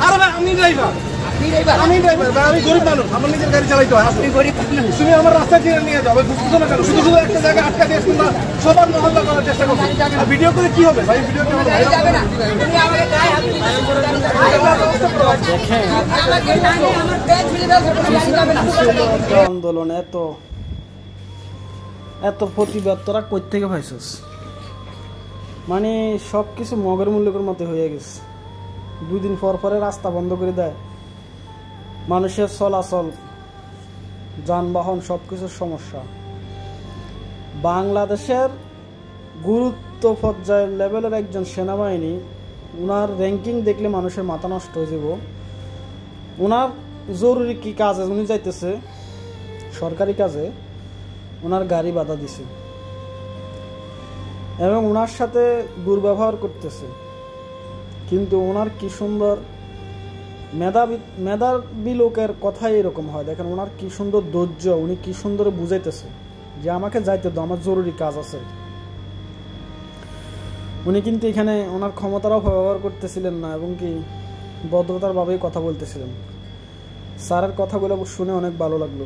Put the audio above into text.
আরে ভাই আমি ড্রাইভার, আমি ড্রাইভার ভাই, আমি গরিব মানুষ, আমার নিজের গাড়ি চালাইতে হয়। আপনি গরিব মানুষ, তুমি আমার রাস্তা চিনে নিয়ে যাবে, বুঝছো না কেন? শুধু শুধু একটা জায়গায় আটকা দিয়ে তোমরা সবার মহল্লা করার চেষ্টা করছো। আর ভিডিও করে কি হবে ভাই? ভিডিও করে যাবে না, তুমি আমাকে গায়ে হাত দিবে। আন্দোলন এত প্রতিবাদ তোরা কই থেকে পাইছস? মানে সব কিছু মগের মূল্যকের মতো হয়ে গেছে। 2 দিন পর পরে রাস্তা বন্ধ করে দেয়, মানুষের চলাচল, যানবাহন সব কিছুর সমস্যা। বাংলাদেশের গুরুত্ব পর্যায়ের লেভেলের একজন সেনাবাহিনী, ওনার র্যাঙ্কিং দেখলে মানুষের মাথা নষ্ট হয়ে যাব। ওনার জরুরি কি কাজে উনি যাইতেছে, সরকারি কাজে, ওনার গাড়ি বাধা দিছে এবং ওনার সাথে দুর্ব্যবহার করতেছে। কিন্তু ওনার কি সুন্দর মেধাবী লোকের কথাই এরকম হয়। দেখেন ওনার কি সুন্দর ধৈর্য, উনি কি সুন্দর বুঝাইতেছে যে আমাকে যাইতে দাও, আমার জরুরি কাজ আছে। উনি কিন্তু এখানে ওনার ক্ষমতার অপব্যবহার করতেছিলেন না এবং কি ভদ্রতার ভাবেই কথা বলতেছিলেন। স্যারের কথাগুলো শুনে অনেক ভালো লাগলো।